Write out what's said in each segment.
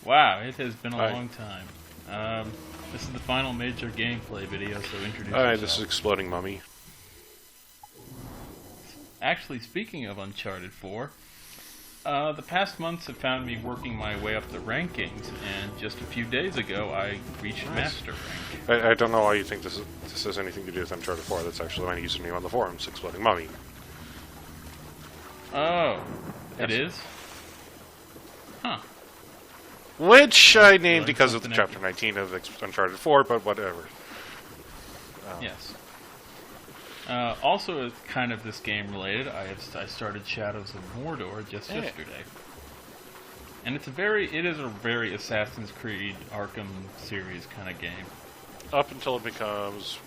Wow, it has been a long time. This is the final major gameplay video, so introduce yourself. This is Exploding Mummy. Actually, speaking of Uncharted 4, the past months have found me working my way up the rankings, and just a few days ago I reached Master Rank. I don't know why you think this has anything to do with Uncharted 4. That's actually my username on the forums, Exploding Mummy. Oh, yes. It is? Huh. Which I named because of the Chapter 19 of Uncharted 4, but whatever. Yes. Also, kind of this game related, I started Shadows of Mordor just yesterday, and it is a very Assassin's Creed Arkham series kind of game. Up until it becomes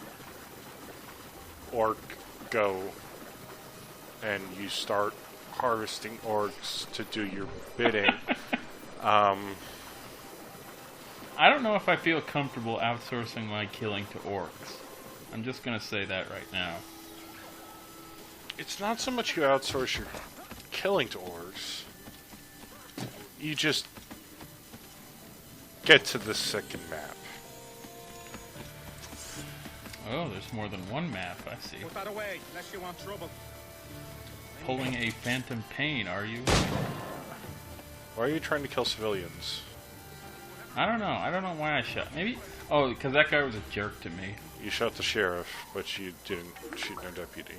Orc Go, and you start harvesting orcs to do your bidding. I don't know if I feel comfortable outsourcing my killing to orcs. I'm just gonna say that right now. It's not so much you outsource your killing to orcs. You just get to the second map. Oh, there's more than one map, I see. Put that away, unless you want trouble. Pulling a phantom pain, are you? Why are you trying to kill civilians? I don't know. I don't know why I shot. Maybe... Oh, because that guy was a jerk to me. You shot the sheriff, but you didn't shoot no deputy.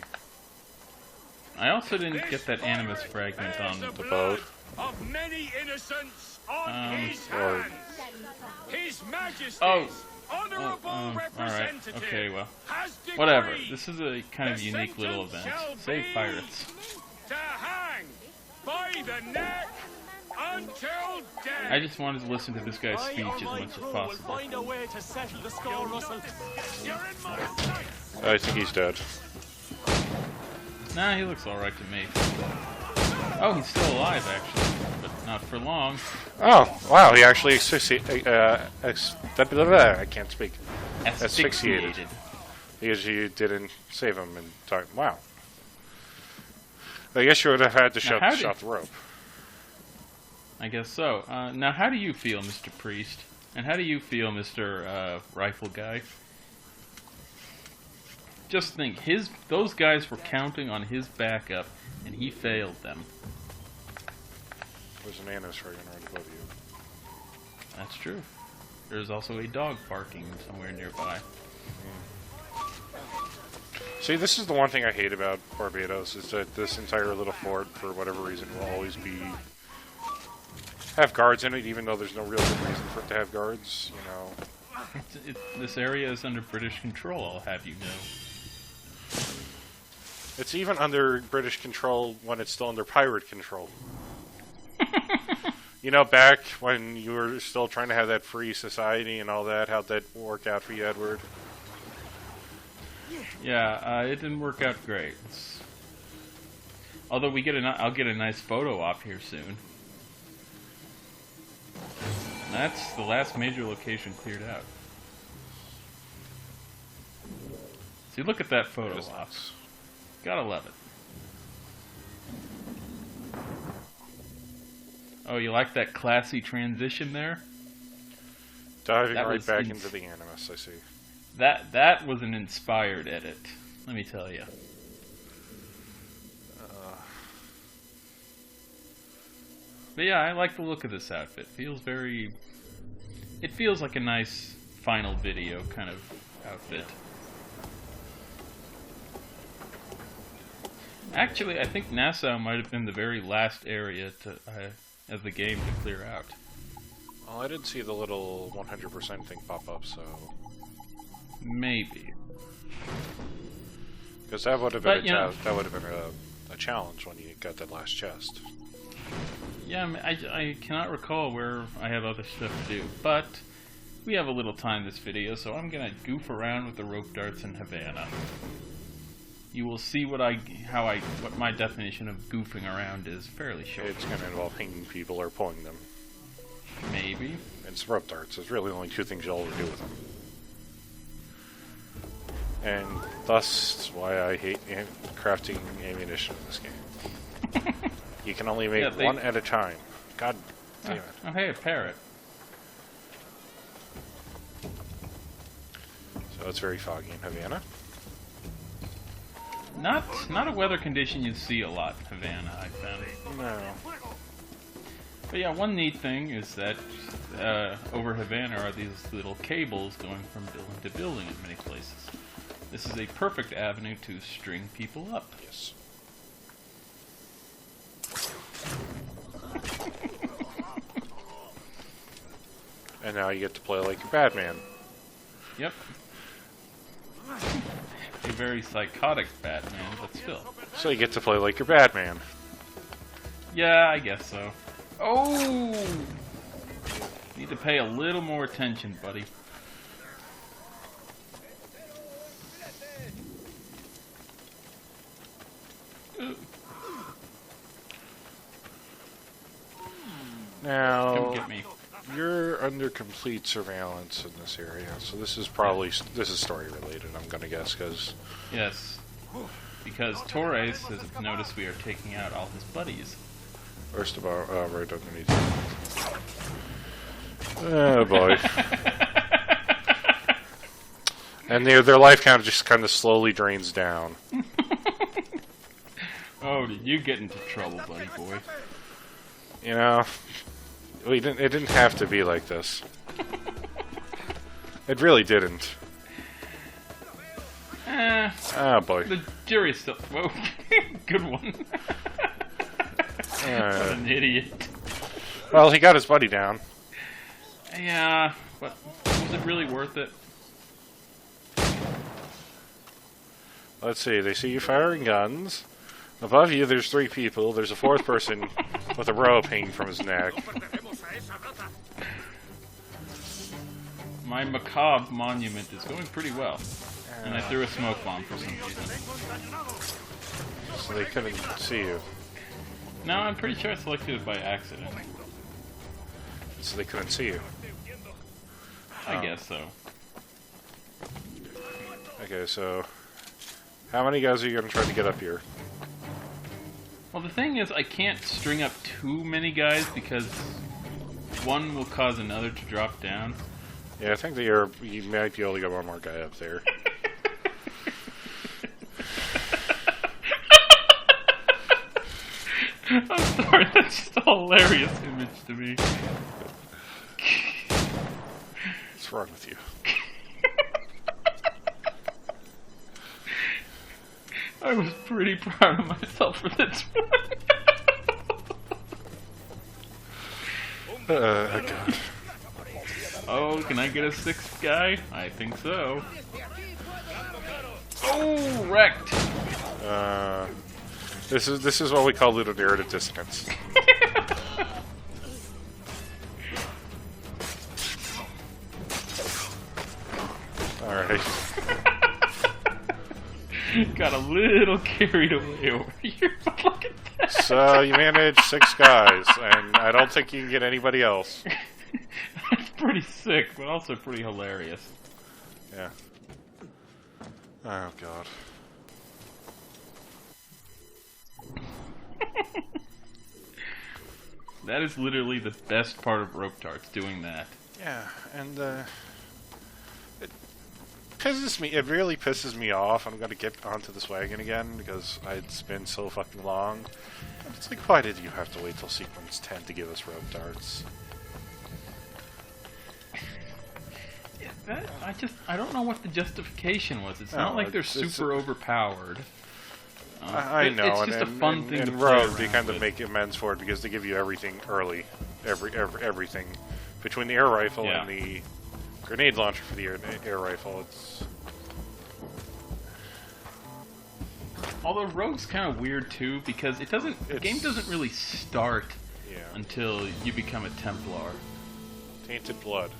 I also didn't get that animus fragment on the boat. Of many innocents on his or... hands. His Majesty's honorable representative. Alright, okay, well. Has whatever. This is a kind of unique little event. Save pirates. To hang by the neck until death. I just wanted to listen to this guy's speech as much as possible. Find a way to settle the score, Russell. You're in my sight. I think he's dead. Nah, he looks alright to me. Oh, he's still alive, actually. But not for long. Oh, wow, he actually I can't speak. Asphyxiated. Because you didn't save him in time. Wow. I guess you would have had to shot the rope. I guess so. Now, how do you feel, Mr. Priest? And how do you feel, Mr. Rifle Guy? Just think, those guys were counting on his backup, and he failed them. There's an Annis right above you. That's true. There's also a dog barking somewhere nearby. See, this is the one thing I hate about Barbados, is that this entire little fort, for whatever reason, will always have guards in it, even though there's no real good reason for it to have guards, you know. This area is under British control, I'll have you know. It's even under British control when it's still under pirate control. You know, back when you were still trying to have that free society and all that, how'd that work out for you, Edward? Yeah, it didn't work out great. Although I'll get a nice photo op here soon. That's the last major location cleared out. See, look at that photo op. Gotta love it. Oh, you like that classy transition there? Diving right back into the Animus, I see. That was an inspired edit, let me tell you. But yeah, I like the look of this outfit. It feels like a nice final video kind of outfit. Actually, I think Nassau might have been the very last area of the game to clear out. Well, I didn't see the little 100% thing pop up, so... Maybe. Because that would have been a challenge when you got that last chest. Yeah, I cannot recall where I have other stuff to do, but we have a little time this video, so I'm gonna goof around with the rope darts in Havana. You will see what my definition of goofing around is fairly short. It's gonna involve hanging people or pulling them. Maybe. It's rope darts. There's really only two things you'll ever do with them. And thus why I hate crafting ammunition in this game. You can only make one at a time. God damn it. Oh, hey, a parrot. So it's very foggy in Havana. Not a weather condition you see a lot in Havana, I found. No. But yeah, one neat thing is that over Havana are these little cables going from building to building in many places. This is a perfect avenue to string people up. Yes. And now you get to play like your Batman. Yep. A very psychotic Batman, but still. So you get to play like your Batman. Yeah, I guess so. Oh! Need to pay a little more attention, buddy. Now, Come get me. you're under complete surveillance in this area, so this is probably story related. I'm gonna guess because Yes. Because Torres has noticed we are taking out all his buddies. first of all, right underneath. Oh boy. And their life count just kind of slowly drains down. Oh, did you get into trouble, buddy boy? You know, it didn't have to be like this. It really didn't. Oh boy. The jury's still... Whoa. Good one. What an idiot. Well, he got his buddy down. Yeah, but was it really worth it? Let's see, they see you firing guns. Above you, there's 3 people. There's a 4th person with a rope hanging from his neck. My macabre monument is going pretty well. And I threw a smoke bomb for some reason. So they couldn't see you. No, I'm pretty sure I selected it by accident. So they couldn't see you. I guess so. Okay, so how many guys are you going to try to get up here? Well, the thing is, I can't string up too many guys because one will cause another to drop down. Yeah, I think that you might be able to get one more guy up there. I'm sorry, that's just a hilarious image to me. What's wrong with you? I was pretty proud of myself for this one. God. Oh, can I get a 6th guy? I think so. Oh, wrecked. This is what we call ludonarrative dissonance. Alright. Got a little carried away over here. Look at that. So you managed 6 guys, and I don't think you can get anybody else. That's pretty sick, but also pretty hilarious. Yeah. Oh god. That is literally the best part of Rope Darts, doing that. Yeah, and it pisses me. It really pisses me off. I'm gonna get onto this wagon again because it's been so fucking long. And it's like, why did you have to wait till sequence 10 to give us Rope Darts? I don't know what the justification was. It's not No, like they're it's super overpowered. I know, it's just a fun thing to in play Rogue, they around kind of with. make amends for it because they give you everything early, everything between the air rifle Yeah. and the grenade launcher for the air rifle. It's Although Rogue's kind of weird too because the game doesn't really start yeah, until you become a Templar. tainted blood.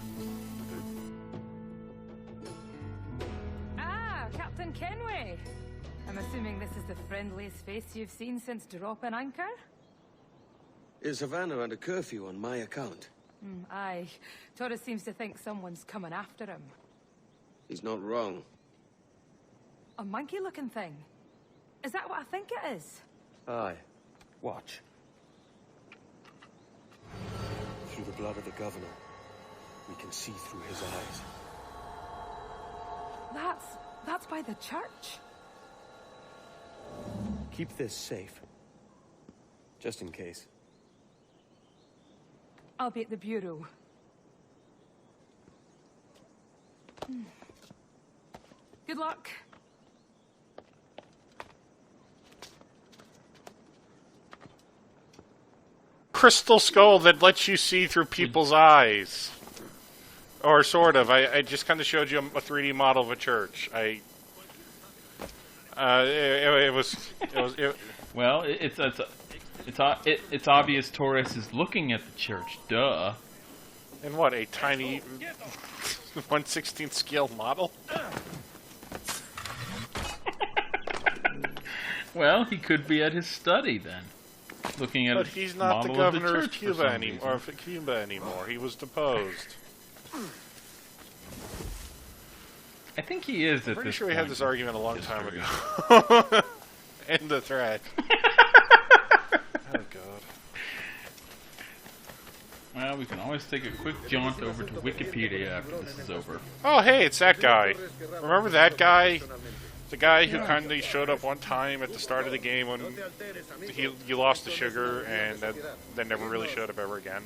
Ah, Captain Kenway. I'm assuming this is the friendliest face you've seen since dropping anchor? Is Havana under curfew on my account? Aye. Torres seems to think someone's coming after him. He's not wrong. A monkey-looking thing. Is that what I think it is? Aye. Watch. Through the blood of the governor, we can see through his eyes. That's by the church. Keep this safe. Just in case. I'll be at the bureau. Good luck. Crystal skull that lets you see through people's eyes. Or sort of. I just kind of showed you a 3D model of a church. Well, it's obvious Torres is looking at the church. Duh. And what, a tiny 1/16 scale model? Well, he could be at his study then, looking at. But he's not the governor of Cuba anymore. anymore. He was deposed. I think he is at this Pretty sure we had this point. argument a long time ago. End the thread. Oh god. Well, we can always take a quick jaunt over to Wikipedia after this is over. Oh hey, it's that guy. Remember that guy? The guy who kindly showed up one time at the start of the game when you lost the sugar and then never really showed up ever again.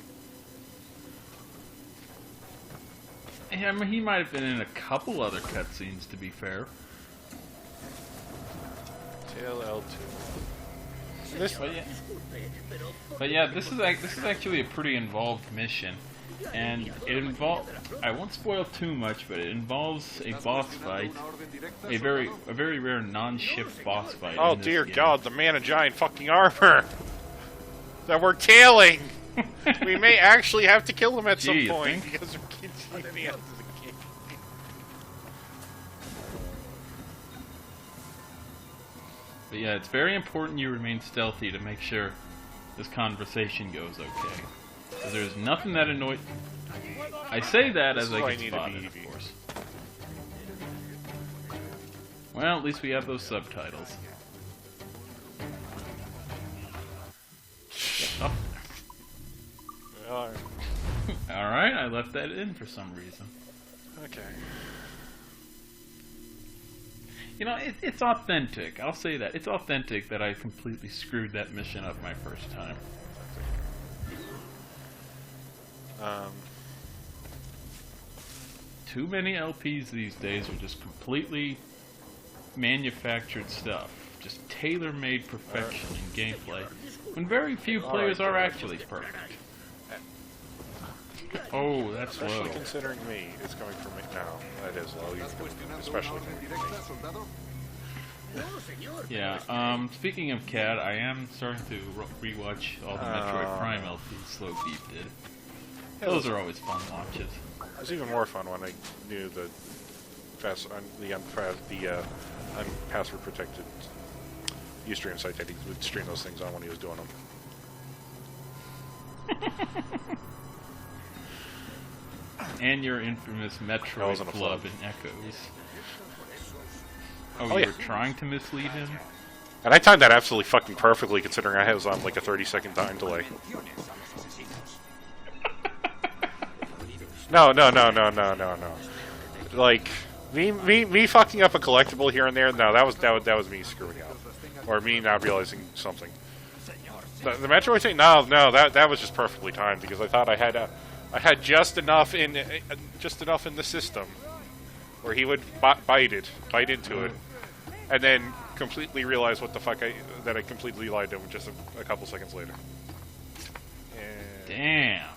Yeah, I mean, he might have been in a couple other cutscenes, to be fair. Tail L2. But yeah, this is actually a pretty involved mission, and it I won't spoil too much, but it involves a boss fight, a very rare non-ship boss fight. Oh in this dear game. God, the man in giant fucking armor that we're tailing. We may actually have to kill him at Gee, some you point think? because we're getting the end of the game. But yeah, it's very important you remain stealthy to make sure this conversation goes okay. Because there's nothing that annoys. I say that This as is I why get I need a spotted, BB. of course. Well, at least we have those subtitles. Oh. Alright, I left that in for some reason. Okay. You know, it's authentic. I'll say that. It's authentic that I completely screwed that mission up my first time. Too many LPs these days are just completely manufactured stuff. Just tailor-made perfection in gameplay, when very few players are actually perfect. Oh, that's low. Especially considering me, it's going for me now. That is low, especially for me. Yeah, speaking of CAD, I am starting to rewatch all the Metroid Prime LPs Slow Beat did. Those are always fun watches. It was even more fun when I knew the password protected Ustream site that he would stream those things on when he was doing them. And your infamous Metroid wasn't a Club flood. in Echoes. Oh, Oh, you yeah. were trying to mislead him? And I timed that absolutely fucking perfectly, considering I was on like a 30-second time delay. No. Like me fucking up a collectible here and there. No, that was me screwing up, or me not realizing something. The Metroid thing. No, that was just perfectly timed because I thought I had just enough in the system where he would bite into it, and then completely realize what the fuck that I completely lied to him just a couple seconds later. And Damn.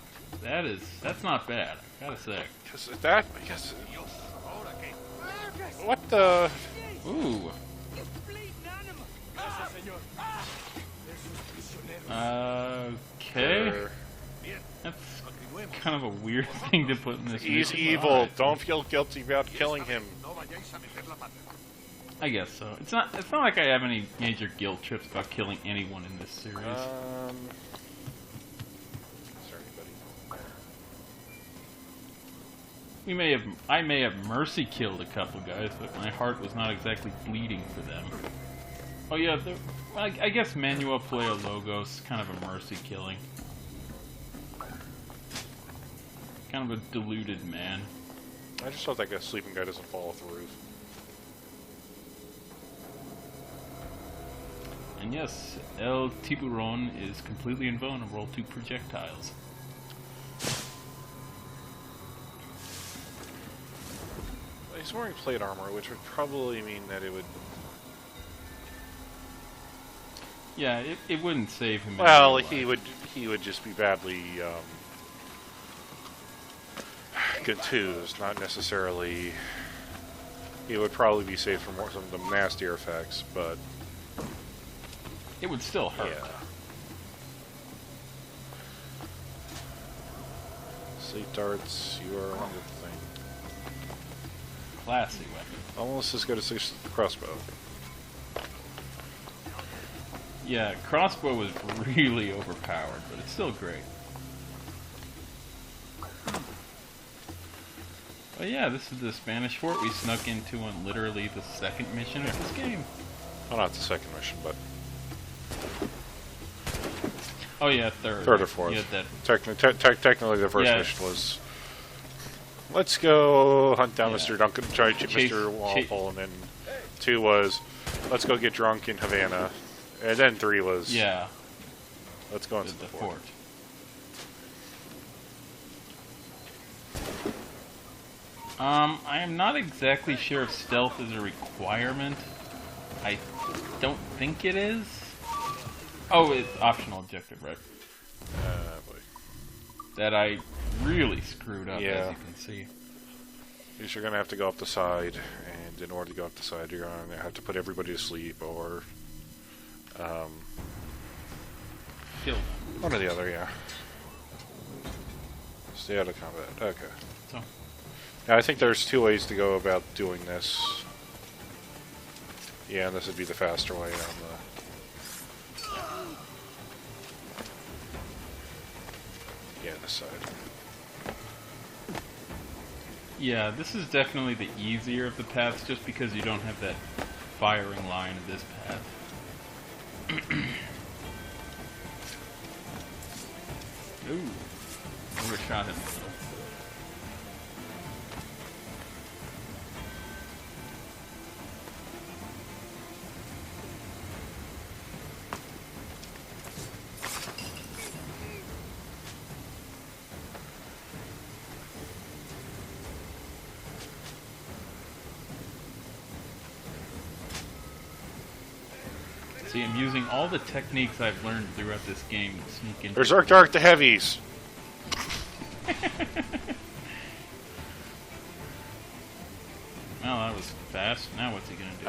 That's not bad, I gotta say. because what the? Ooh. Okay. That's kind of a weird thing to put in this He's mission, but evil. alright. Don't feel guilty about killing him. I guess so. It's not like I have any major guilt trips about killing anyone in this series. Is there anybody? I may have mercy killed a couple guys, but my heart was not exactly bleeding for them. Oh yeah, I guess Manuel Playa Logos, kind of a mercy killing. Kind of a deluded man. I just hope that sleeping guy doesn't fall off the roof. And yes, El Tiburon is completely invulnerable to projectiles. He's wearing plate armor, which would probably mean that it would... Yeah, it wouldn't save him. Well, in real life. he would just be badly contused, not necessarily... He would probably be saved from some of the nastier effects, but... It would still hurt. Yeah. Sleep darts, you are a wonderful thing. Classy weapon. Almost as good as the crossbow. Yeah, crossbow was really overpowered, but it's still great. But yeah, this is the Spanish fort we snuck into on literally the second mission of this game. Well, not the second mission, but Oh yeah, third. third or fourth. Yeah, that. Technically, the first Yeah. mission was, let's go hunt down Yeah. Mr. Duncan, try to Chase- Mr. Walpole, and then 2 was, let's go get drunk in Havana, and then 3 was, Yeah, let's go the into the fort. fort. I am not exactly sure if stealth is a requirement. I don't think it is. Oh, it's optional objective, right? Boy. That I really screwed up, Yeah. as you can see. You're going to have to go up the side, and in order to go up the side, you're going to have to put everybody to sleep, or Kill them. one or the other, yeah. Stay out of combat. Okay. So, Now, I think there's 2 ways to go about doing this. Yeah, and this would be the faster way on the... Yeah, this side. yeah, this is definitely the easier of the paths, just because you don't have that firing line of this path. Ooh, overshot him a little. See, I'm using all the techniques I've learned throughout this game to sneak in. Berserk Dark the heavies! Well, that was fast. Now what's he gonna do?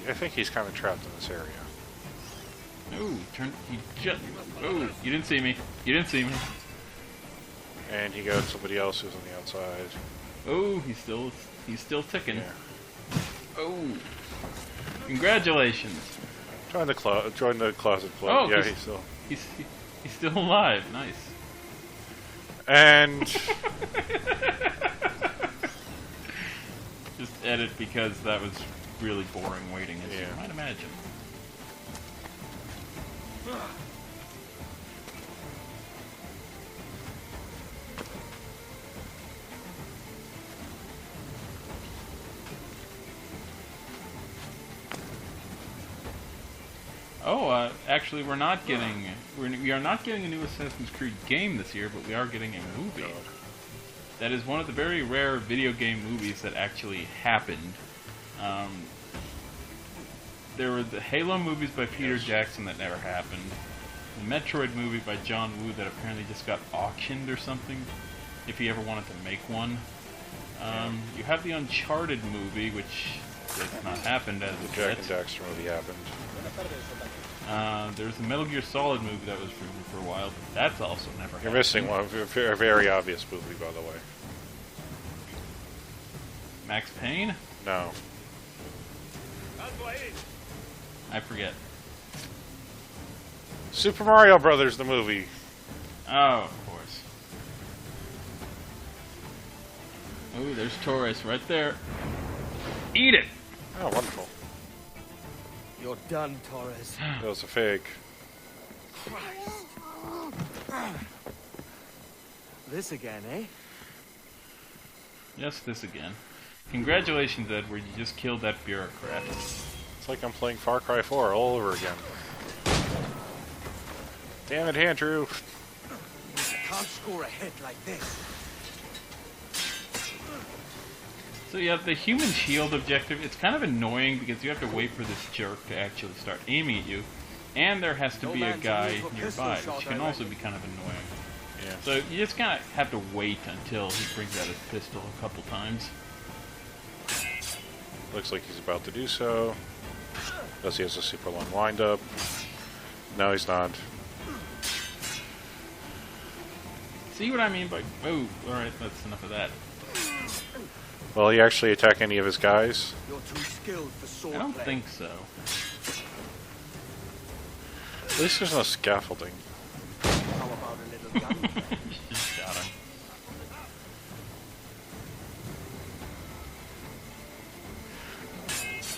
I think he's kind of trapped in this area. Ooh, turn. He just. Ooh, you didn't see me. You didn't see me. And he got somebody else who's on the outside. Oh, he's still ticking. Yeah. Oh, congratulations. Join the closet club. Oh, yeah, he's still alive. Nice. And Just edit because that was really boring waiting, as Yeah. you might imagine. Oh, actually, we are not getting a new Assassin's Creed game this year, but we are getting a movie. That is one of the very rare video game movies that actually happened. There were the Halo movies by Peter Jackson that never happened. The Metroid movie by John Woo that apparently just got auctioned or something, if he ever wanted to make one. You have the Uncharted movie, which has not happened as of Jack yet. and Daxter movie happened. There's the Metal Gear Solid movie that was rumored for a while, but that's also never happened. You're missing one, a very obvious movie, by the way. Max Payne? No. I forget. Super Mario Brothers, the movie. Oh, of course. Oh, there's Torres right there. Eat it! Oh, wonderful. You're done, Torres. That was a fake. This again, eh? Yes, this again. Congratulations, Edward. You just killed that bureaucrat. It's like I'm playing Far Cry 4 all over again. Damn it, Andrew. Can't score a hit like this. So yeah, the human shield objective, it's kind of annoying because you have to wait for this jerk to actually start aiming at you. And there has to be a guy nearby, which can also be kind of annoying. Yeah. So you just kind of have to wait until he brings out his pistol a couple times. Looks like he's about to do so. Unless he has a super long windup. No, he's not. See what I mean by... Oh, alright, that's enough of that. Will he actually attack any of his guys? You're too skilled for sword I don't play. think so. At least there's no scaffolding. How about a little gun? Just got him.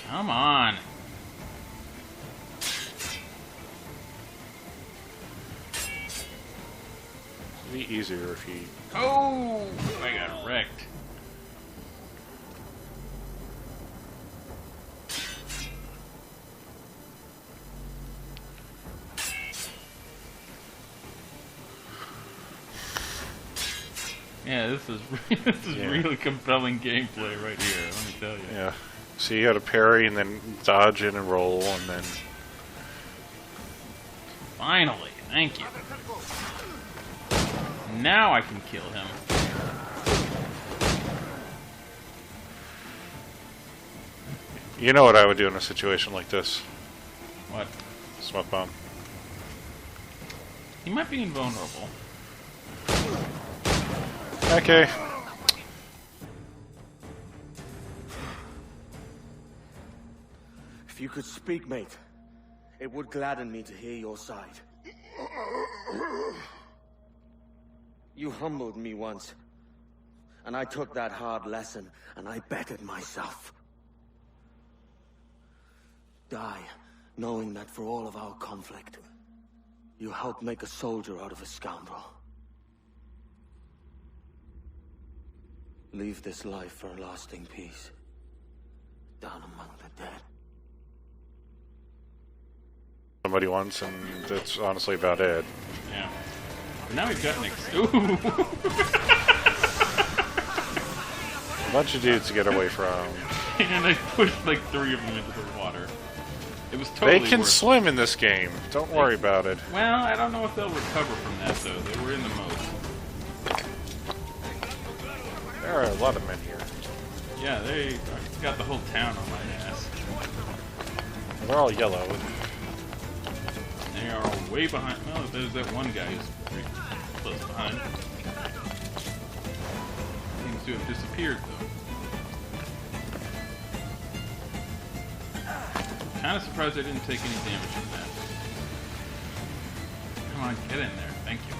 Come on. It'd be easier if he... Oh! I got wrecked. Yeah, this is Yeah. really compelling gameplay right here. Let me tell you. Yeah. So you got to parry and then dodge in and roll and then... Finally, thank you. Now I can kill him. You know what I would do in a situation like this? What? Smoke bomb. He might be invulnerable. Okay. If you could speak, mate, it would gladden me to hear your side. You humbled me once, and I took that hard lesson, and I bettered myself. Die, knowing that for all of our conflict, you helped make a soldier out of a scoundrel. Leave this life for a lasting peace, down among the dead. Somebody once, and that's honestly about it. Yeah. But now we've got an Ooh! A bunch of dudes to get away from. And I pushed like 3 of them into the water. It was totally They can worth it. swim in this game. Don't worry about it. Well, I don't know if they'll recover from that though. They were in the moat. There are a lot of men here. Yeah, they got the whole town on my ass. They're all yellow. They are all way behind. Well, there's that one guy who's pretty close behind. Seems to have disappeared though. Kind of surprised I didn't take any damage from that. Come on, get in there. Thank you.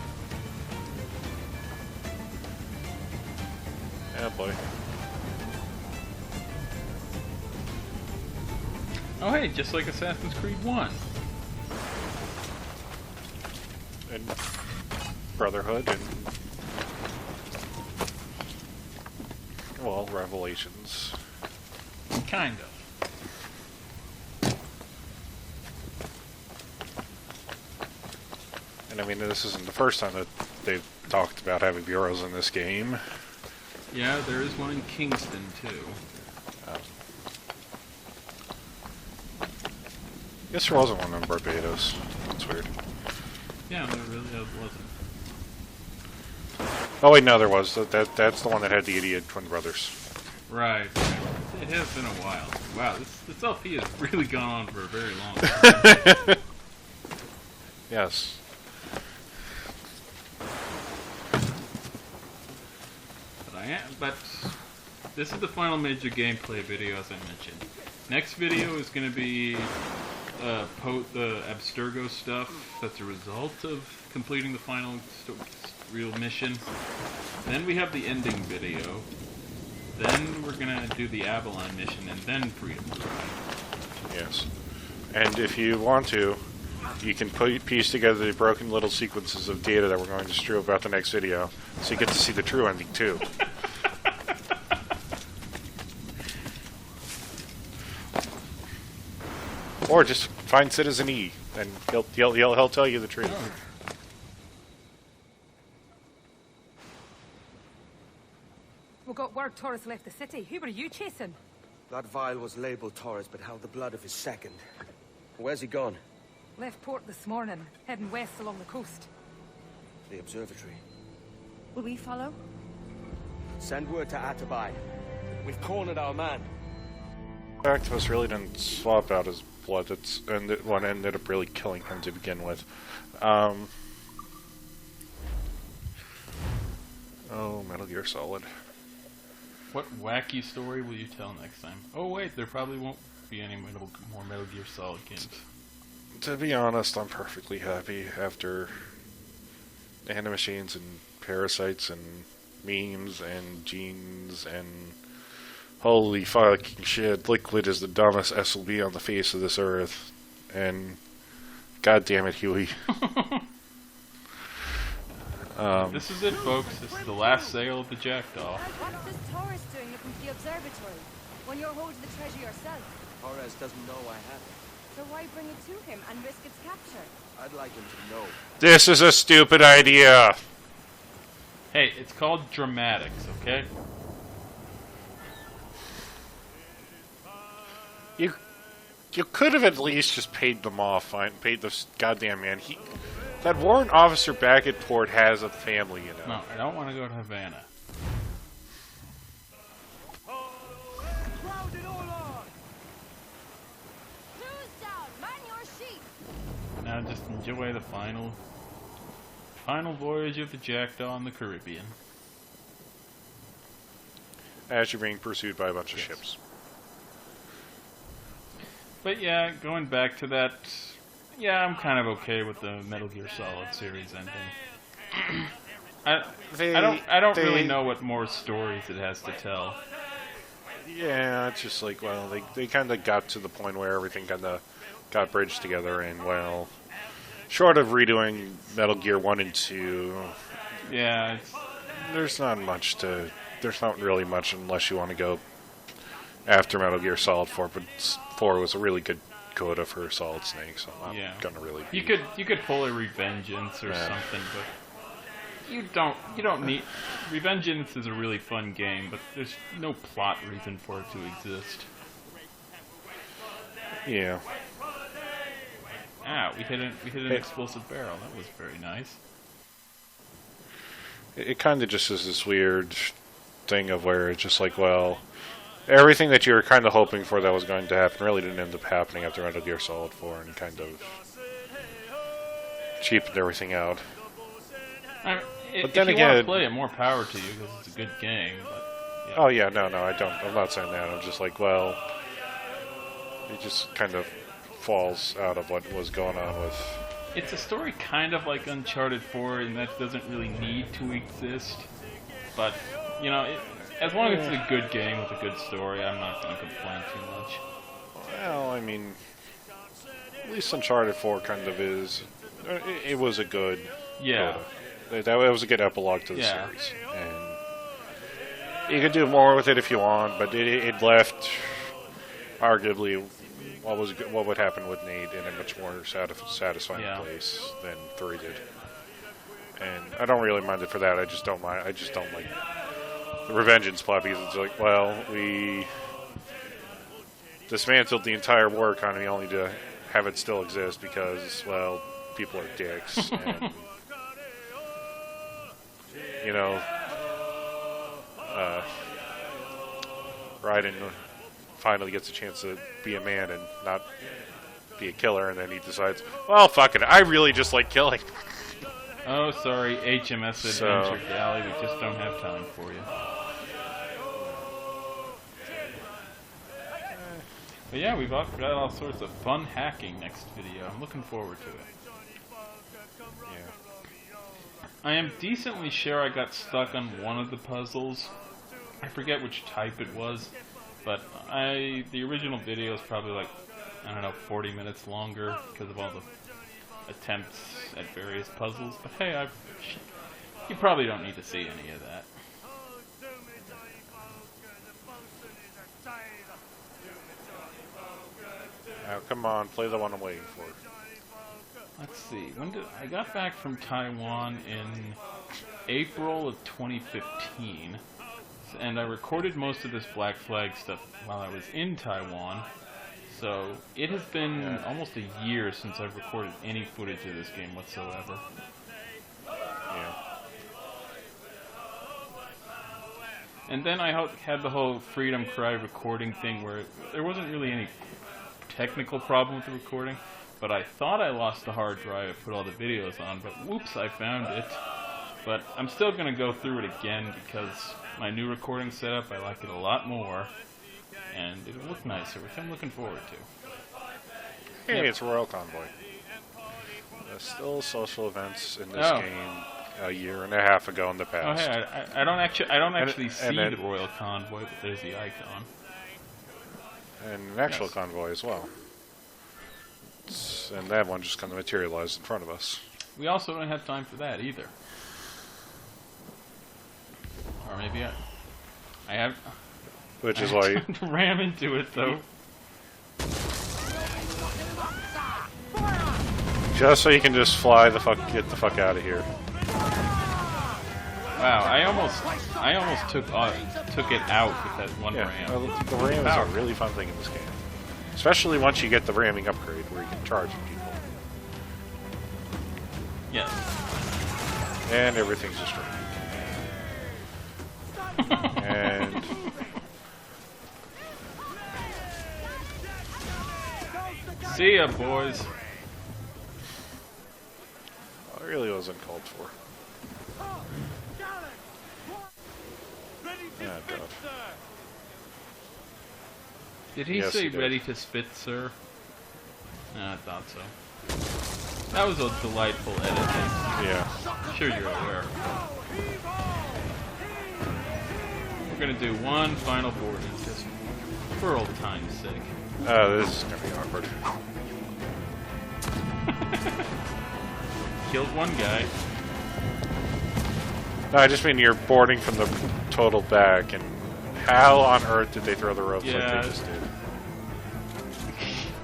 Yeah, boy. Oh hey, just like Assassin's Creed 1. And Brotherhood and... well, Revelations. Kind of. And I mean, this isn't the first time that they've talked about having bureaus in this game. Yeah, there is one in Kingston too. Guess there wasn't one in Barbados. That's weird. Yeah, there really wasn't. Oh wait, no, there was. That's the one that had the idiot twin brothers. Right. It has been a while. Wow, this LP has really gone on for a very long time. Yes. But this is the final major gameplay video, as I mentioned. Next video is going to be the Abstergo stuff that's a result of completing the final real mission. Then we have the ending video. Then we're going to do the Avalon mission, and then Freedom Drive. Yes. And if you want to, you can piece together the broken little sequences of data that we're going to strew about the next video, so you get to see the true ending too. Or just find Citizen E, and he'll tell you the truth. We got word Taurus left the city. Who were you chasing? That vial was labeled Torres, but held the blood of his second. Where's he gone? Left port this morning, heading west along the coast. The observatory. Will we follow? Send word to Atabai. We've cornered our man. Activist really didn't swap out his blood. And one ended up really killing him to begin with. Oh, Metal Gear Solid. What wacky story will you tell next time? Oh wait, there probably won't be any more Metal Gear Solid games. To be honest, I'm perfectly happy after Nanomachines and Parasites and memes and genes and holy fucking shit, Liquid is the dumbest SLB on the face of this earth. And god damn it, Huey. This is it, folks. This is the last sale of the Jackdaw. What's this Taurus doing looking for the observatory? When you're holding the treasure yourself? Torres doesn't know I have it. So why bring it to him and risk its capture? I'd like him to know. This is a stupid idea. Hey, it's called dramatics, okay? You could have at least just paid them off, paid this goddamn man. That warrant officer back at port has a family, you know. No, I don't want to go to Havana. Crews down! Man your sheep! Now just enjoy the final voyage of the Jackdaw in the Caribbean. As you're being pursued by a bunch of ships. But yeah, going back to that, yeah, I'm kind of okay with the Metal Gear Solid series ending. I don't really know what more stories it has to tell. Yeah, it's just like, well, they kind of got to the point where everything kind of got bridged together, and well, short of redoing Metal Gear 1 and 2, yeah, there's not really much unless you want to go after Metal Gear Solid 4, but 4 was a really good coda for Solid Snake, so I'm not gonna really. You could pull a Revengeance or something, but you don't need. Revengeance is a really fun game, but there's no plot reason for it to exist. Yeah. Ah, we hit an explosive barrel. That was very nice. It kind of just is this weird thing of where it's just like, well, everything that you were kind of hoping for that was going to happen really didn't end up happening after Metal Gear Solid 4, and kind of cheapened everything out. But then if you want to play it, more power to you, because it's a good game. But, yeah. Oh yeah, no, I don't. I'm not saying that. I'm just like, well, it just kind of falls out of what was going on with. It's a story kind of like Uncharted 4, and that doesn't really need to exist. But you know, as long as it's a good game with a good story, I'm not going to complain too much. Well, I mean, at least Uncharted 4 kind of is. It was a good. Yeah. That was a good epilogue to the series, and you could do more with it if you want, but it left arguably what would happen with Nate in a much more satisfying place than 3 did. And I don't really mind it for that. I just don't like the Revengeance plot, because it's like, well, we dismantled the entire war economy only to have it still exist because, well, people are dicks. And you know, Raiden finally gets a chance to be a man and not be a killer, and then he decides, well, fuck it, I really just like killing. Oh, sorry, HMS Adventure Galley, we just don't have time for you. But yeah, we've got all sorts of fun hacking next video. I'm looking forward to it. I am decently sure I got stuck on one of the puzzles. I forget which type it was, but the original video is probably like, I don't know, 40 minutes longer because of all the attempts at various puzzles. But hey, you probably don't need to see any of that. Now, come on, play the one I'm waiting for. Let's see. When did I got back from Taiwan in April of 2015, and I recorded most of this Black Flag stuff while I was in Taiwan. So it has been almost a year since I've recorded any footage of this game whatsoever. Yeah. And then I had the whole Freedom Cry recording thing where there wasn't really any technical problem with the recording, but I thought I lost the hard drive I put all the videos on, but whoops, I found it. But I'm still going to go through it again because my new recording setup, I like it a lot more, and it'll look nicer, which I'm looking forward to. Hey, it's Royal Convoy. There's still social events in this game a year and a half ago in the past. Oh, hey, I don't actually see the Royal Convoy, but there's the icon. And an actual convoy as well. And that one just kind of materialized in front of us. We also don't have time for that either. Or maybe I have. Which is why to ram into it though. Just so you can just get the fuck out of here. Wow, I almost took it out with that one ram. Well, the ram is a really fun thing in this game. Especially once you get the ramming upgrade where you can charge people. Yes. And everything's destroyed. And see ya, boys. Well, it really wasn't called for. Oh, God. Did he Yes, say he did. ready to spit, sir? No, I thought so. That was a delightful edit. Yeah. I'm sure you're aware. We're gonna do one final boarding, just for old time's sake. This is gonna be awkward. Killed one guy. No, I just mean you're boarding from the total back, and how on earth did they throw the ropes like they just did?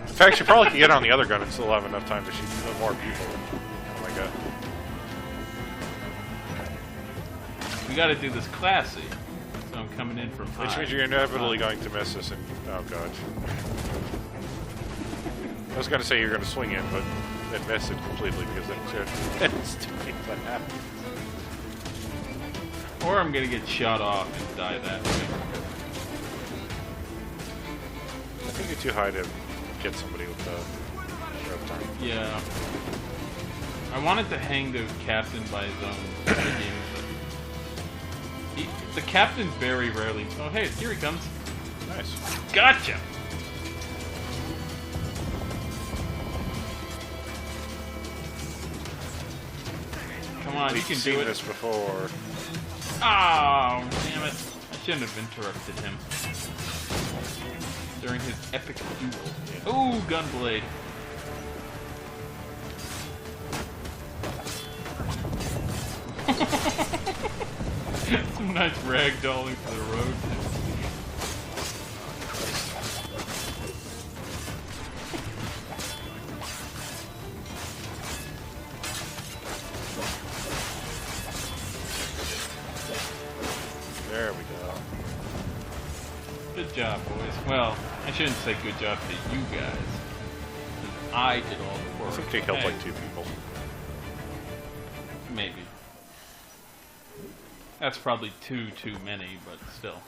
In fact, you probably could get on the other gun and still have enough time to shoot more people. Oh my god. We gotta do this classy. So I'm coming in from high. Which means you're inevitably going to miss this and... oh god. I was going to say you're going to swing it, but then miss it completely because that's stupid what happens. Or I'm gonna get shot off and die that way. I think you're too high to get somebody with the shove time. Yeah. I wanted to hang the captain by his own game, but the captain very rarely... oh hey, here he comes. Nice. Gotcha! Come on, you can seen do it. this before. Oh, damn it. I shouldn't have interrupted him. During his epic duel. Ooh, gunblade. Some nice ragdolling for the road. There we go. Good job, boys. Well, I shouldn't say good job to you guys. I did all the I work. think they killed Hey, like 2 people. maybe. That's probably too many, but still.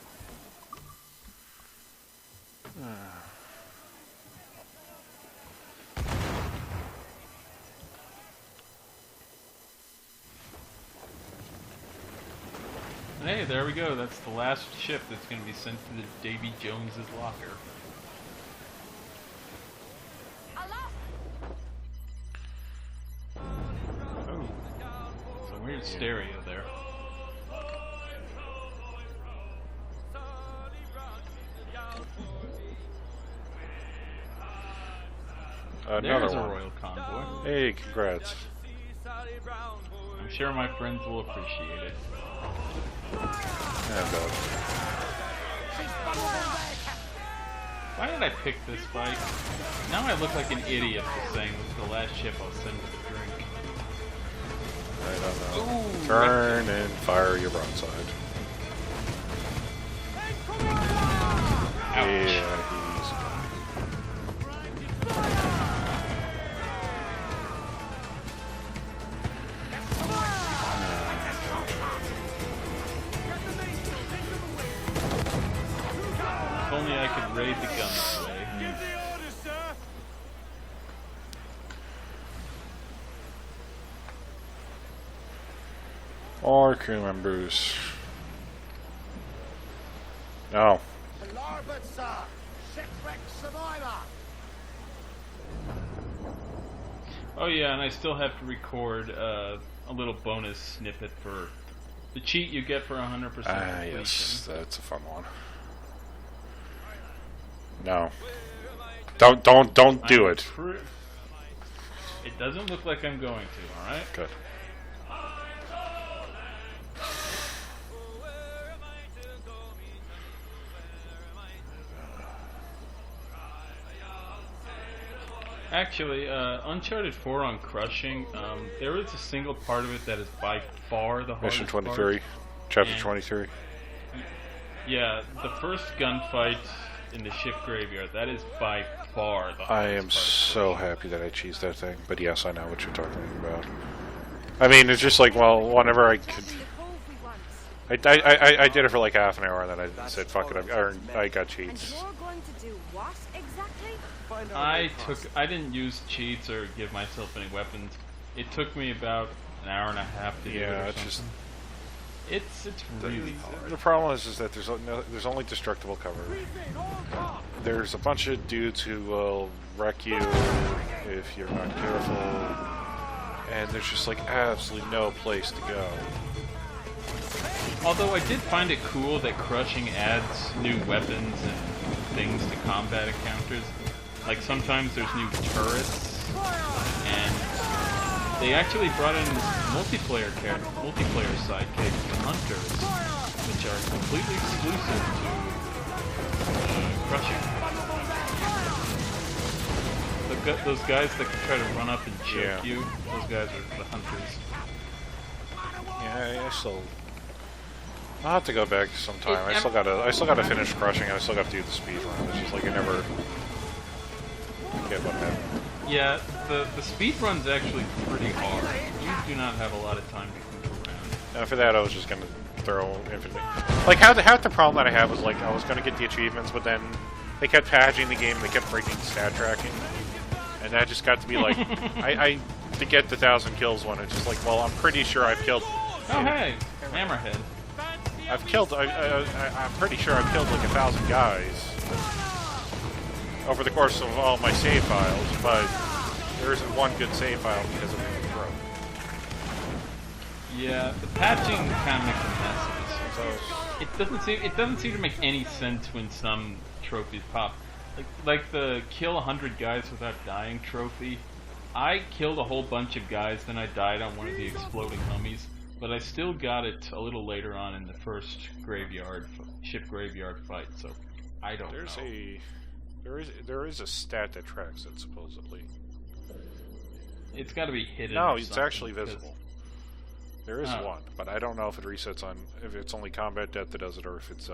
And hey, there we go. That's the last ship that's going to be sent to the Davy Jones's locker. Oh, some weird stereo there. Another There's a one. Royal Convoy. Hey, congrats. I'm sure my friends will appreciate it. Oh god. Why did I pick this bike? Now I look like an idiot for saying this is the last ship I'll send with a drink. I don't know. Ooh, Turn and fire your broadside. Ouch. Yeah, If only I could raid the guns away. Give the orders, sir. all our crew members. No. Larboard, sir. Shipwreck survivor. Oh yeah, and I still have to record a little bonus snippet for the cheat you get for 100% completion. Yes, that's a fun one. No. Don't do it. It doesn't look like I'm going to, alright? Good. Actually, Uncharted 4 on Crushing, there is a single part of it that is by far the hardest Mission 23. part. Chapter And- 23. Yeah, the first gunfight in the ship graveyard, that is by far the hardest I am part. so happy that I cheesed that thing, but yes, I know what you're talking about. I mean, it's just like, well, whenever I could... The cove we want. I did it for like half an hour, and then I said, fuck it, I got And cheats. you're going to do what exactly? I didn't use cheats or give myself any weapons. It took me about an hour and a half to do it Yeah, or it's something. just... It's really hard. The problem is that there's only destructible cover. There's a bunch of dudes who will wreck you if you're not careful, and there's just like absolutely no place to go. Although I did find it cool that Crushing adds new weapons and things to combat encounters. Like sometimes there's new turrets, and they actually brought in multiplayer sidekicks, the Hunters, which are completely exclusive to Crushing. Those guys that try to run up and choke Yeah. you, those guys are the Hunters. Yeah, I'll have to go back sometime. I still gotta finish Crushing. I still gotta do the speed run. It's just like I never get what happened. Yeah, the speed run's actually pretty hard. You do not have a lot of time to move around. And for that, I was just gonna throw infinite. Like half the problem that I had was like I was gonna get the achievements, but then they kept patching the game. They kept breaking stat tracking, and that just got to be like I to get the 1,000 kills one. It's just like, well, I'm pretty sure I've killed. Oh hey, Hammerhead. I'm pretty sure I've killed like 1,000 guys over the course of all my save files, but there isn't one good save file because everything's broke. Yeah, the patching kind of makes a mess of it. It doesn't seem to make any sense when some trophies pop. Like the kill 100 guys without dying trophy. I killed a whole bunch of guys, then I died on one of the exploding mummies, but I still got it a little later on in the first ship graveyard fight. So I don't know. There is a stat that tracks it supposedly. It's got to be hidden. No, or it's something, actually visible. There is one, but I don't know if it resets on if it's only combat death that does it or if it's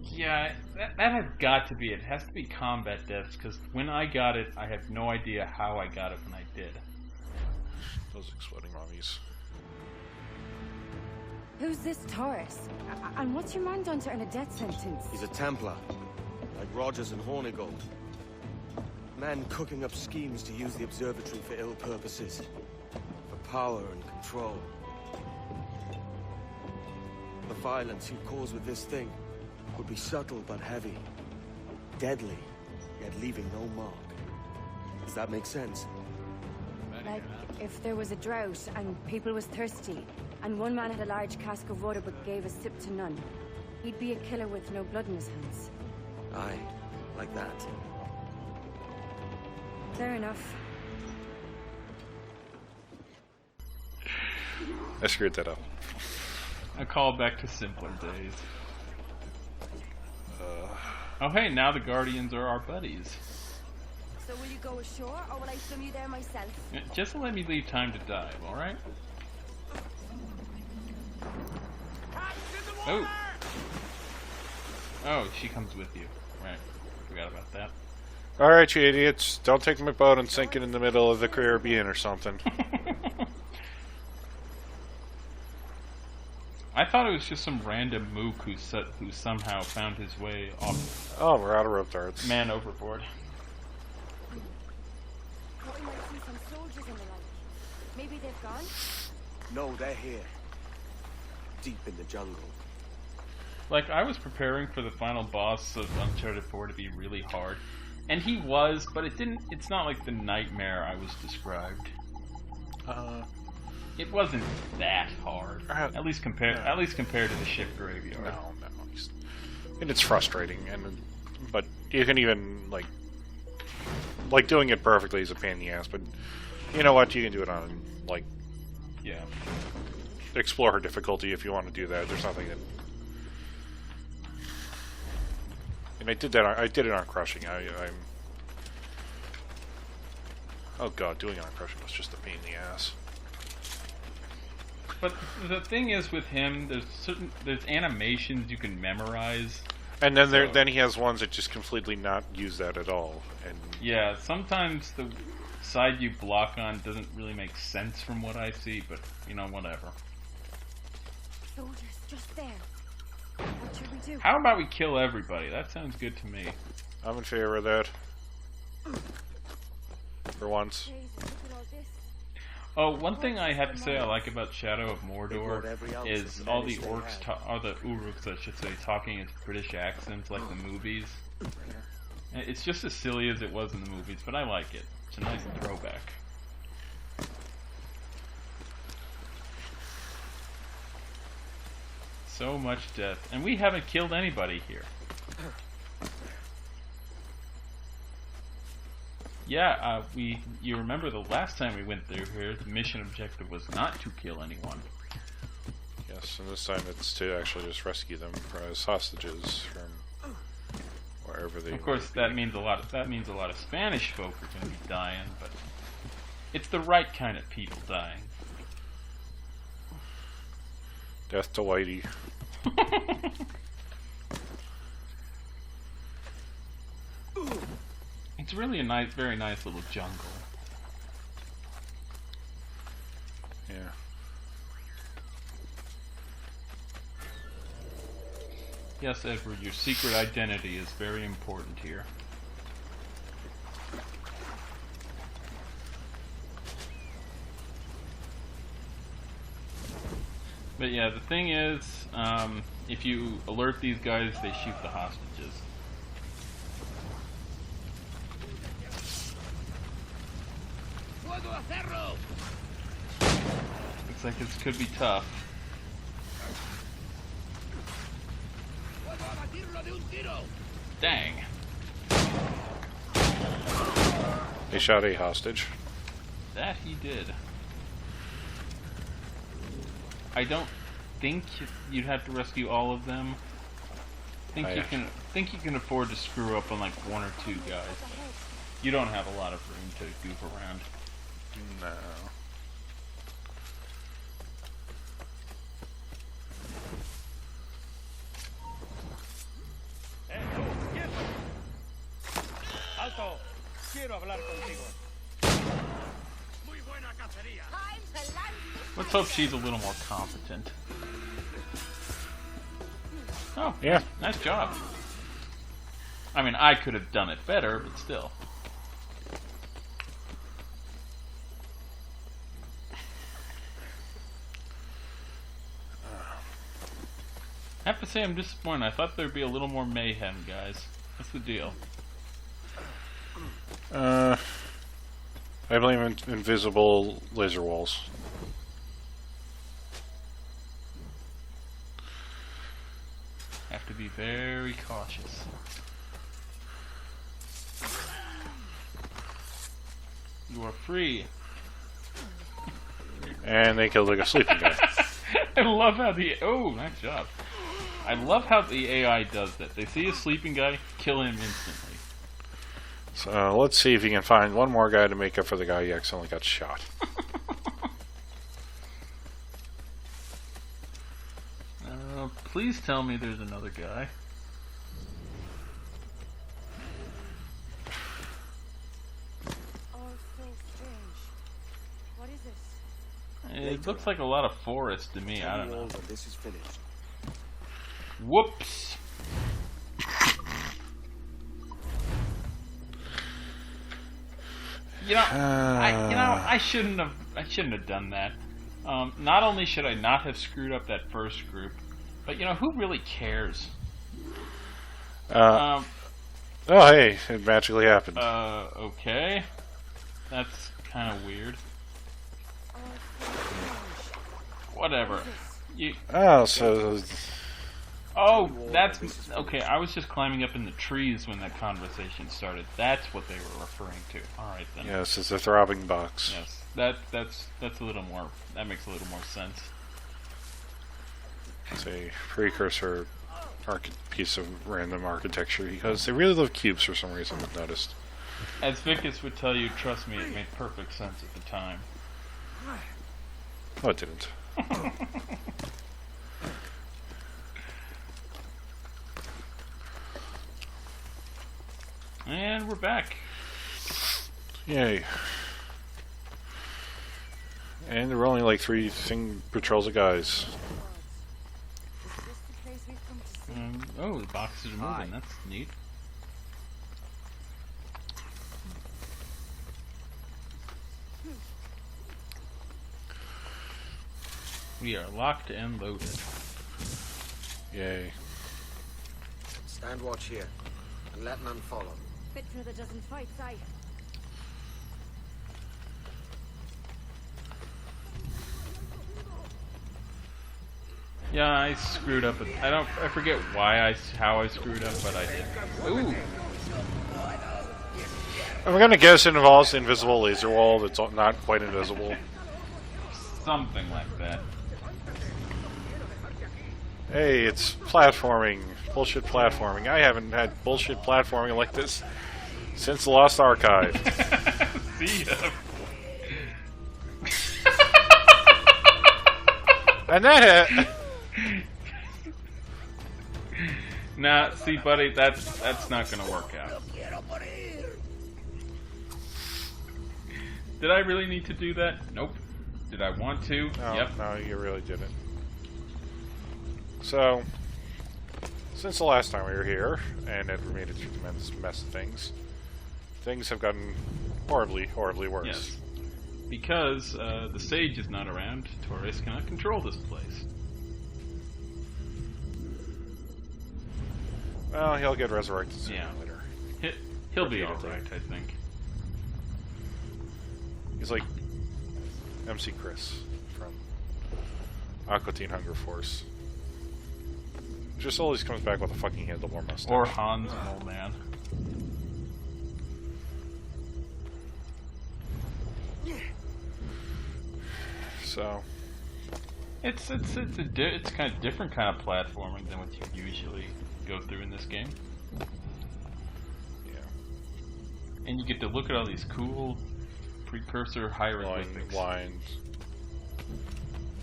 Yeah, that has got to be it. It has to be combat deaths, because when I got it, I have no idea how I got it when I did. those exploding mummies. Who's this Taurus? And what's your man done to earn a death sentence? He's a Templar, like Rogers and Hornigold. Men cooking up schemes to use the observatory for ill purposes. For power and control. The violence you cause with this thing would be subtle but heavy. Deadly, yet leaving no mark. Does that make sense? Like, if there was a drought and people was thirsty, and one man had a large cask of water but gave a sip to none, he'd be a killer with no blood in his hands. Aye, like that. Fair enough. I screwed that up. I call back to simpler days. Oh hey, now the Guardians are our buddies. So will you go ashore, or will I swim you there myself? Just let me leave time to dive, alright? Oh! Oh, she comes with you. Right. Forgot about that. Alright, you idiots. Don't take my boat and sink it in the middle of the Caribbean or something. I thought it was just some random mook who somehow found his way off. Oh, we're out of rope darts. Man overboard. Thought we might see some soldiers in the light. Maybe they've gone? No, they're here. Deep in the jungle. Like, I was preparing for the final boss of Uncharted 4 to be really hard. And he was, but it's not like the nightmare I was described. It wasn't that hard. At least compared to the ship graveyard. No. And it's frustrating, but you can even, like doing it perfectly is a pain in the ass, but you know what, you can do it on, yeah. Explorer difficulty if you want to do that. There's nothing that... And I did it on Crushing. I'm... Oh god, doing it on Crushing was just a pain in the ass. But the thing is with him, there's animations you can memorize. And then then he has ones that just completely not use that at all. And yeah, sometimes the side you block on doesn't really make sense from what I see, but you know, whatever. Soldiers, just there. What should we do? How about we kill everybody? That sounds good to me. I'm in favor of that. For once. Jeez, look at all this. Oh, one thing I have to say I like about Shadow of Mordor is all the orcs, or the Uruks, I should say, talking in British accents like the movies. It's just as silly as it was in the movies, but I like it. It's a nice throwback. So much death, and we haven't killed anybody here. Yeah, you remember the last time we went through here, the mission objective was not to kill anyone. Yes, and this time it's to actually just rescue them as hostages from wherever they. Of course, that means a lot of Spanish folk are going to be dying, but it's the right kind of people dying. Death to Whitey. It's really a very nice little jungle. Yeah. Yes, Edward, your secret identity is very important here. But yeah, the thing is, if you alert these guys, they shoot the hostages. Looks like this could be tough. Dang. They shot a hostage. That he did. I don't think you'd have to rescue all of them. Think you can afford to screw up on like one or two guys. You don't have a lot of room to goof around. No. Alto, quiero hablar contigo. Muy buena cacería. Let's hope she's a little more competent. Oh, yeah. Nice job. I mean, I could have done it better, but still. I have to say I'm disappointed. I thought there'd be a little more mayhem, guys. What's the deal? I blame invisible laser walls. Have to be very cautious. You are free. And they killed like a sleeping guy. I love how oh, nice job. I love how the AI does that. They see a sleeping guy, kill him instantly. So let's see if you can find one more guy to make up for the guy who accidentally got shot. Please tell me there's another guy. Oh, so strange. What is this? It looks like a lot of forest to me. I don't know. This is finished. Whoops. I shouldn't have done that. Not only should I not have screwed up that first group, but who really cares? Oh, hey, it magically happened. Okay. That's kind of weird. Oh, so strange. Whatever. That's okay. I was just climbing up in the trees when that conversation started. That's what they were referring to. All right then. Yes, it's a throbbing box. Yes, that's a little more. That makes a little more sense. It's a precursor piece of random architecture because they really love cubes for some reason. I've noticed. As Vicus would tell you, trust me, it made perfect sense at the time. Oh, it didn't. And we're back. Yay. And there were only like 3 patrols of guys. Is this the place we've come to see? Oh, the boxes are moving. That's neat. We are locked and loaded. Yay. Stand watch here, and let none follow. Fit for the doesn't fight, I. Yeah, I screwed up. I forget how I screwed up, but I did. Ooh. I'm gonna guess it involves the invisible laser wall that's not quite invisible. Something like that. Hey, it's platforming. Bullshit platforming. I haven't had bullshit platforming like this since the Lost Archive. See ya. And that Nah, see, buddy, that's not gonna work out. Did I really need to do that? Nope. Did I want to? No, Yep. no, you really didn't. So, since the last time we were here, and Edward made it through the mess of things have gotten horribly, horribly worse. Yes. Because the sage is not around, Torres cannot control this place. Well, he'll get resurrected sooner Yeah. or later. He'll be alright, I think. He's like MC Chris from Aqua Teen Hunger Force. Just always comes back with a fucking handlebar mustache. Or Hans Moleman. So It's kind of different kind of platforming than what you usually go through in this game. yeah, And you get to look at all these cool precursor hieroglyphics.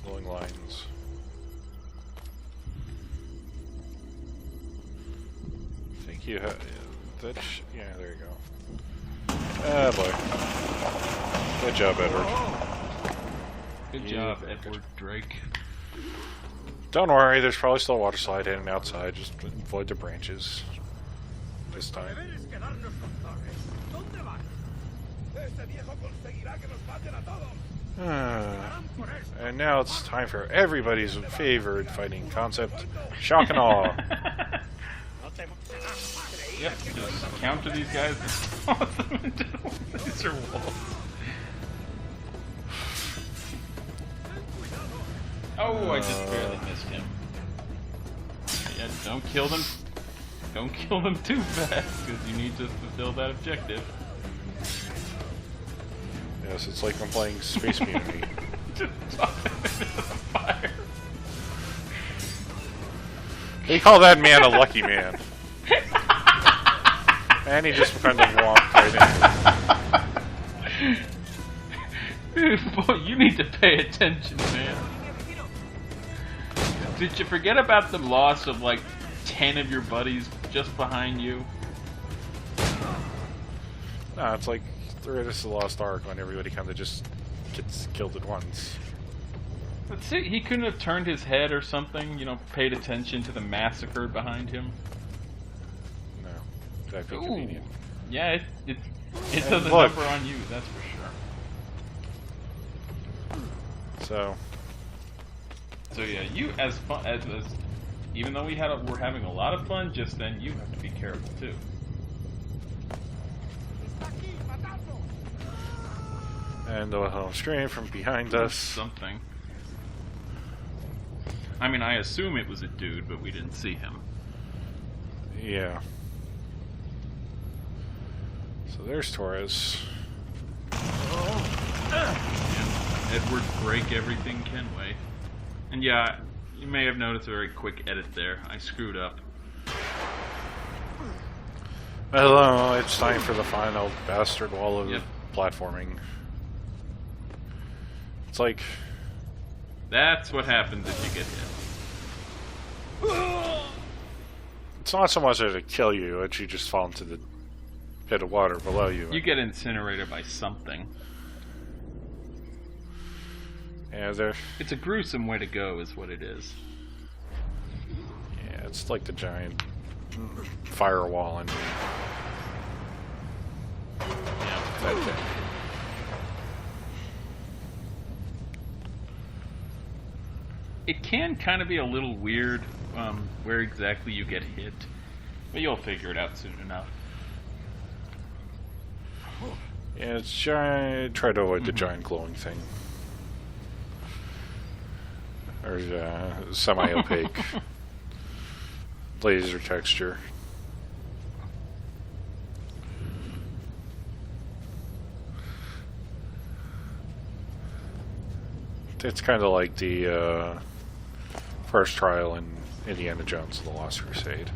glowing lines. I think you have that. Yeah, there you go. Ah, boy. Good job, Edward. Good job, Edward Drake. Don't worry, there's probably still a water slide hidden outside. Just avoid the branches this time. And now it's time for everybody's favorite fighting concept, shock and awe. Yep, just counter these guys and toss them into the laser walls. Oh, I just barely missed him. Yeah, don't kill them. Don't kill them too fast, because you need to fulfill that objective. Yes, it's like I'm playing Space Community. Just toss them into the fire. They call that man a lucky man. And he just kind of walked right in. Boy, you need to pay attention, man. Did you forget about the loss of like 10 of your buddies just behind you? No, it's like Raiders of the Lost Ark when everybody kind of just gets killed at once. Let's see, he couldn't have turned his head or something, you know, paid attention to the massacre behind him. No, that'd be convenient. Yeah, it does a look. number on you, that's for sure. So yeah, you as fun as even though we're having a lot of fun just then, you have to be careful too. And the home screen from behind us. Something. I mean, I assume it was a dude, but we didn't see him. Yeah. So there's Torres. Yeah. Edward Break Everything Kenway. And yeah, you may have noticed a very quick edit there. I screwed up. Hello, it's time for the final bastard wall of Yep. platforming. It's like... That's what happens if you get hit. It's not so much that it kill you, it's you just fall into the pit of water below you. You get incinerated by something. Yeah, it's a gruesome way to go, is what it is. Yeah, it's like the giant firewall and that thing. It can kind of be a little weird where exactly you get hit, but you'll figure it out soon enough. Yeah, it's giant. Try to avoid the giant glowing thing. Or semi-opaque laser texture. It's kind of like the first trial in Indiana Jones and the Lost Crusade.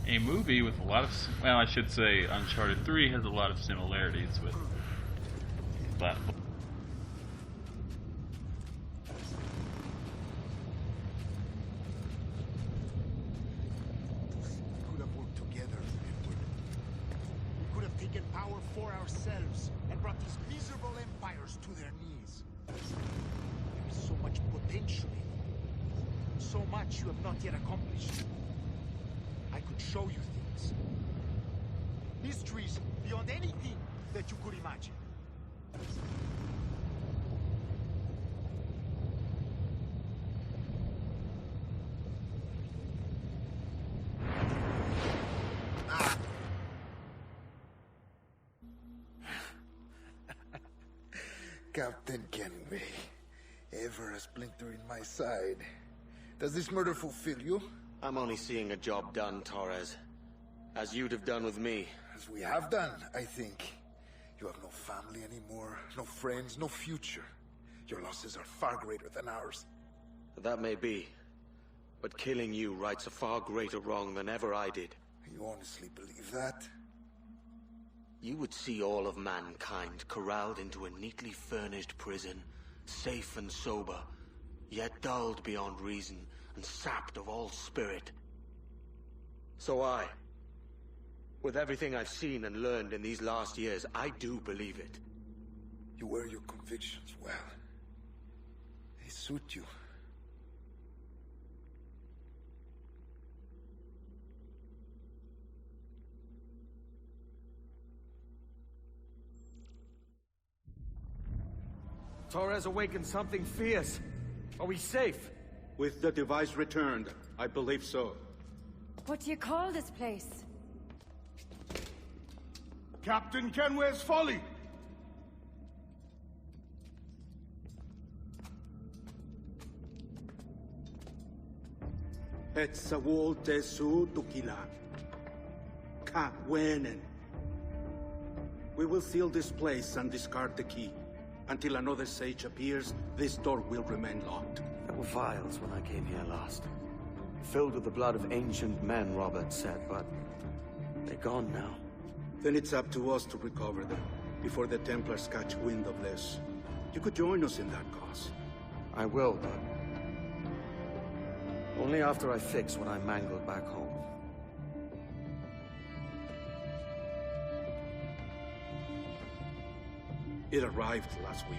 A movie with a lot of, well, I should say Uncharted 3 has a lot of similarities with that. We could have worked together, Edward. We could have taken power for ourselves and brought these miserable empires to their knees. There is so much potential in you. So much you have not yet accomplished. I could show you things. Mysteries beyond anything that you could imagine. Captain Kenway, ever a splinter in my side. Does this murder fulfill you? I'm only seeing a job done, Torres. As you'd have done with me. As we have done, I think. You have no family anymore, no friends, no future. Your losses are far greater than ours. That may be. But killing you rights a far greater wrong than ever I did. You honestly believe that? You would see all of mankind corralled into a neatly furnished prison, safe and sober, yet dulled beyond reason and sapped of all spirit. So with everything I've seen and learned in these last years, I do believe it. You wear your convictions well. They suit you. Torres awakened something fierce. Are we safe? With the device returned, I believe so. What do you call this place? Captain Kenway's Folly! Hetzawol Tesu Tukila. Ka Wenen. We will seal this place and discard the key. Until another sage appears, this door will remain locked. were vials when I came here last. Filled with the blood of ancient men, Robert said, but they're gone now. Then it's up to us to recover them, before the Templars catch wind of this. You could join us in that cause. I will, but only after I fix what I mangled back home. It arrived last week.